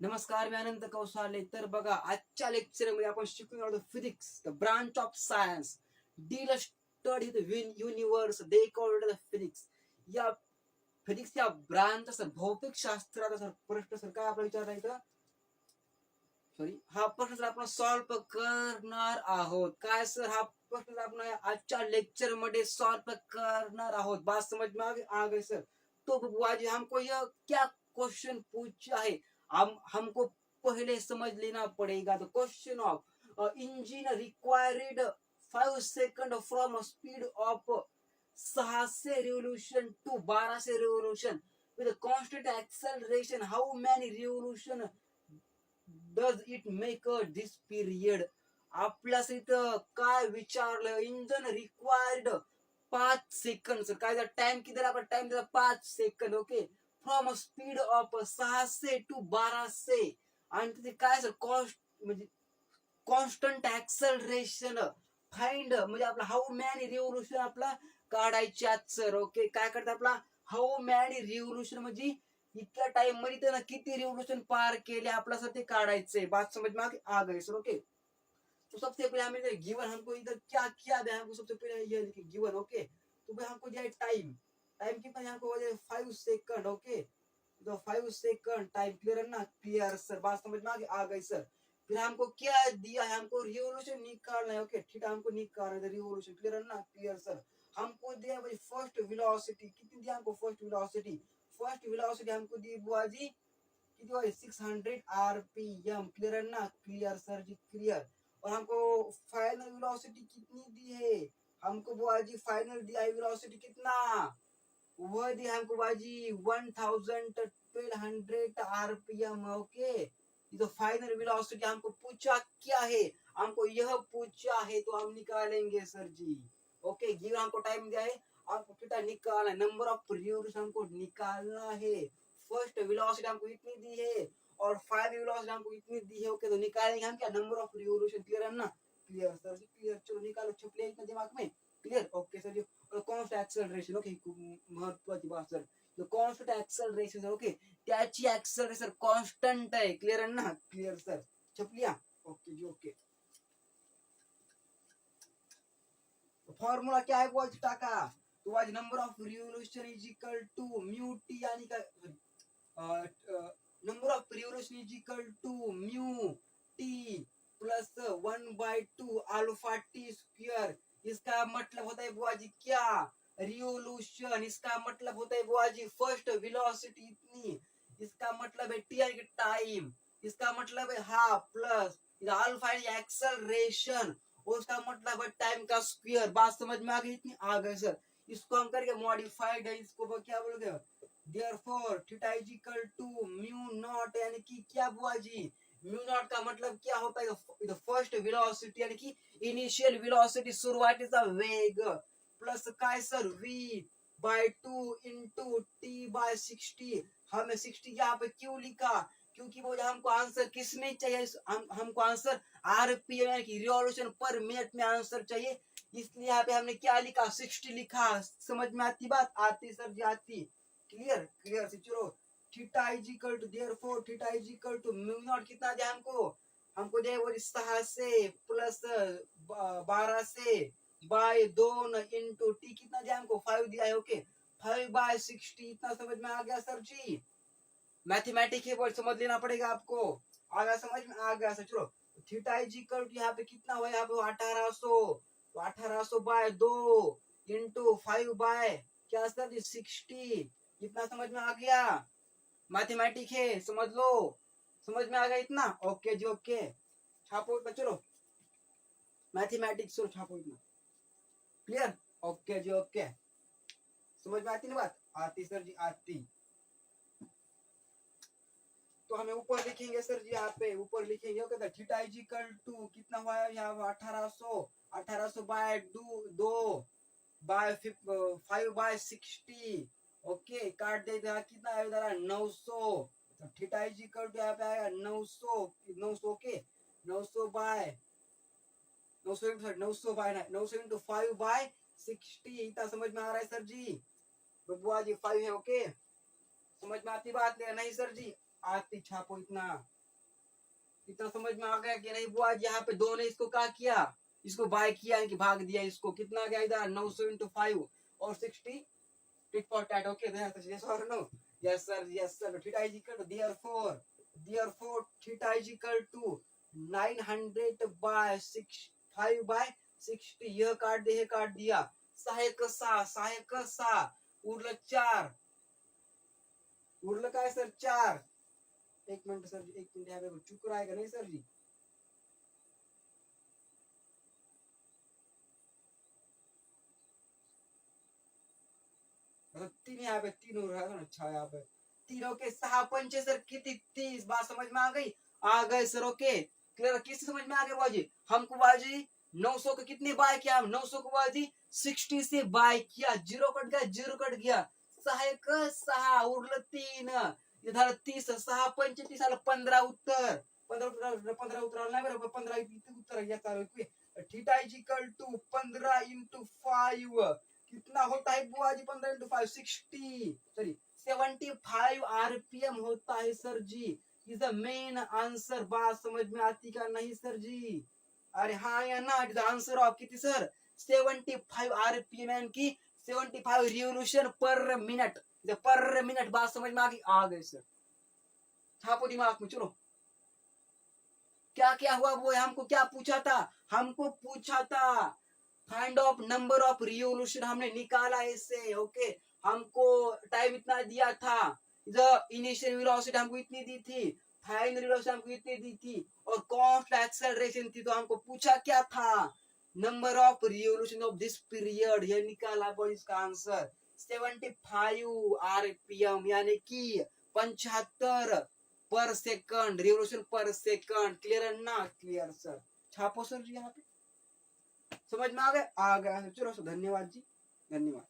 नमस्कार, मी अनंत कौसाले. तर बघा, आजच्या लेक्चरमध्ये आपण शिकणार आहोत physics, the branch of science. Deal study the universe, they called the physics. या फिजिक्स या ब्रांच सर भौतिक शास्त्राचा सर प्रश्न सर काय आपल्याला विचारता येतं. सॉरी, हा प्रश्न सर आपण सॉल्व्ह करणार आहोत. काय सर, हा प्रश्न सर आपण आजच्या लेक्चर मध्ये सॉल्व्ह करणार आहोत. बात समझ में आ गई सर. तो बुआ जी, हमको यह क्या क्वेश्चन पूछा है, हमको पहले समझ लेना पड़ेगा. The question of engine required 5 second from speed of 600 revolution to 1200 revolution with constant acceleration. How many revolution does it make this period. आपल्यास इथं काय विचारलं, इंजन रिक्वायर्ड 5 सेकंड. सर काय टाइम किती दिला आपण, टाइम दिला 5 second. Okay, from speed of 600 to 1200. आणि तिथे काय सर, कॉस्ट म्हणजे कॉन्स्टंट ऍक्सलरेशन फाइंड, म्हणजे आपला हाऊ मॅनी रिव्होल्यूशन आपला काढायच्यात सर. ओके, काय करतात आपला हाऊ मॅनी रिव्होल्यूशन म्हणजे इतक्या टाइम मध्ये त्यानं किती रिव्होल्यूशन पार केले आपल्याला ते काढायचंय. बात समझ में आ गई सर. ओके, तो सबसे पहले हमें गिवन, हमको इधर क्या किया है, हमको सबसे पहले ये लिखे गिवन. ओके, तो भाई हमको दिया है टाइम. टाइम कितना यहाँ को 5 सेकंड. ओके, तो 5 सेकंड टाइम. क्लियर है ना, क्लियर सर. बात समझ में आ गई सर. फिर हमको क्या दिया है, हमको रिवोल्यूशन निकालना है. ओके, ठीक है, हमको निकालना है रिवोल्यूशन. क्लियर है ना, क्लियर सर. हमको दिया भाई फर्स्ट वेलोसिटी. कितनी दिया हमको फर्स्ट वेलोसिटी. फर्स्ट वेलोसिटी हमको दी बुआ जी कितनी हुआ, 600 आरपीएम. क्लियर है ना, क्लियर सर जी, क्लियर. और हमको फाइनल वेलोसिटी कितनी दी है, हमको बुआ जी फाइनल दिया है वेलोसिटी कितना, वो दिया हमको बुआ जी 1200 आरपीएम. ओके, ये तो फाइनल वेलोसिटी हमको पूछा क्या है, हमको यह पूछा है, तो हम निकालेंगे सर जी. ओके, गिवन हमको टाइम दिया है, आपको कितना निकालना है, नंबर ऑफ रिवोल्यूशन हमको निकालना है. फर्स्ट वेलोसिटी हमको इतनी दी है और फाइनल वेलोसिटी हमको इतनी दी है. ओके, तो निकालेंगे हम क्या, नंबर ऑफ रिवोल्यूशन. क्लियर है ना, क्लियर सर जी, क्लियर. चलो निकालो, छुप लिया इतना दिमाग में. Clear. Okay sir ji. Constant acceleration. Okay, महत्वाची बात सर, जो कॉन्स्टंट एक्सेलरेशन. ओके, त्याची एक्सेलरेशन कॉन्स्टंट आहे. क्लियर आहे ना, क्लियर सर. छप लिया. ओके जी, ओके. फॉर्म्युला क्या है वो टाका. तो आज number of revolution is equal to mu t, आणि काय number of revolution is equal to mu t plus 1/2 alpha t square. इसका मतलब होता है बुआ जी क्या, रिवोल्यूशन. इसका मतलब होता है बुआ जी फर्स्ट वेलोसिटी इतनी, इसका मतलब है टी टाइम, इसका मतलब है हाफ प्लस अल्फा एक्सेलरेशन, उसका मतलब है टाइम का स्क्वायर. बात समझ में आ गई, इतनी आ गई सर. इसको हम करके मॉडिफाइड है, इसको क्या बोलोगे, therefore theta is equal to mu naught, यानी कि क्या बुआ जी, म्यू नॉट का मतलब क्या होता है, फर्स्ट वेलोसिटी यानी कि इनिशियल वेलोसिटी, सुरुवातीचा वेग, प्लस काय sir v by 2 into t by 60. हमने 60 यहाँ पे क्यों लिखा, क्योंकि वो हमको आंसर किस में चाहिए, हमको आंसर आरपीएम यानी कि रिवॉल्यूशन पर मिनट में आंसर चाहिए. इसलिए यहाँ पे हमने क्या लिखा, 60 लिखा. समझ में आती बात, आती सर जी, आती. क्लियर, क्लियर से. चलो, theta is equal to therefore theta is equal to mu naught कितना दिया हमको दिया वो 6 से प्लस 12 से बाय 2 इंटू टी कितना दिया हमको 5 दिया है. ओके, 5/60. इतना समझ में आ गया सर जी. मैथमेटिक्स है वो समझ लेना पड़ेगा आपको. आ गया समझ में, आ गया सर. चलो, थीटा इज इक्वल टू यहाँ पे कितना हुआ, यहाँ पे 1800. तो 1800/2 इंटू 5 क्या सर जी 60. इतना समझ में आ गया. मैथमेटिक्स है, समझ लो. समझ में आ गया इतना. ओके जी, ओके. छापो इतना. चलो, मैथमेटिक्स चलो छापो इतना. क्लियर. ओके जी, ओके. समझ में आती ना बात, आती सर जी, आती. तो हमें ऊपर लिखेंगे सर जी, यहाँ पे ऊपर लिखेंगे. Okay, theta is equal to कितना हुआ है यहाँ 1800 बाय 2 बाय 5/60. ओके, काट दे कितना है इधर 900. तो थीटा इज इक्वल टू यहाँ पे आएगा 900. Okay, 900 by 900 into 5/60. इतना समझ में आ रहा है सर जी, बुआ जी 5 है. ओके, समझ में आती बात नहीं सर जी, आती छापो इतना। इतना समझ में आ गया कि नहीं बुआ जी? यहाँ पे दो ने इसको क्या किया, इसको बाय किया, इनकी भाग दिया इसको। कितना गया इधर? 900 into 5 और 60 tick for that. Okay yes और no? Yes sir, yes sir. Theta is equal to therefore theta is equal to 900 by 5 by 60। यह काट दे, काट दिया। सहायक सा उरलं 4, उरलं काय सर? 4। एक मिनट सर जी, एक मिनट। यहाँ पे चुक रहा है नहीं सर जी? मतलब 3 यहाँ पे 3 हो रहा है। अच्छा यहाँ पे तीनों के 6 पंचे सर कितनी? 30। बात समझ में आ गई? आ गए सर। Okay clear? किस समझ में आ गया बाजी? हमको बाजी 900 को कितने बाय किया? हम 900 को बाजी 60 से बाय किया। जीरो कट गया, जीरो कट गया। सहायक 6 उरलं 3, इधर 30, 6 पंचे 30 आलं 15 उत्तर। 15 उत्तर आलं नाही बरोबर? 15 उत्तर या चालू। Theta is equal to 15 into 5 कितना होता है बुआ जी? 15 into 5 60, सॉरी 75 आरपीएम होता है sir ji. Is the main answer. बात समझ में आती का नहीं सर जी? अरे हाँ या ना? आंसर ऑफ किती सर? 75 आरपीएम यानी कि 75 रिवोल्यूशन पर मिनट। पर मिनट। बात समझ में आ गई सर? छापो दिमाग में। चलो क्या क्या हुआ वो? हमको क्या पूछा था? हमको पूछा था find of number of revolution. हमने निकाला इससे। ओके हमको टाइम इतना दिया था। इनिशियल वेलोसिटी हमको इतनी दी थी, फाइनल वेलोसिटी हमको इतनी दी थी, और कांस्टेंट एक्सेलरेशन थी। तो हमको पूछा क्या था? Number of revolution of this period. ये निकाला बॉय इसका आंसर 75 आरपीएम यानी कि 75 per second, revolution per second. Clear है ना? Clear sir. छापो सर जी यहाँ पे। समझ में आ गया? आ गया। चलो धन्यवाद जी, धन्यवाद।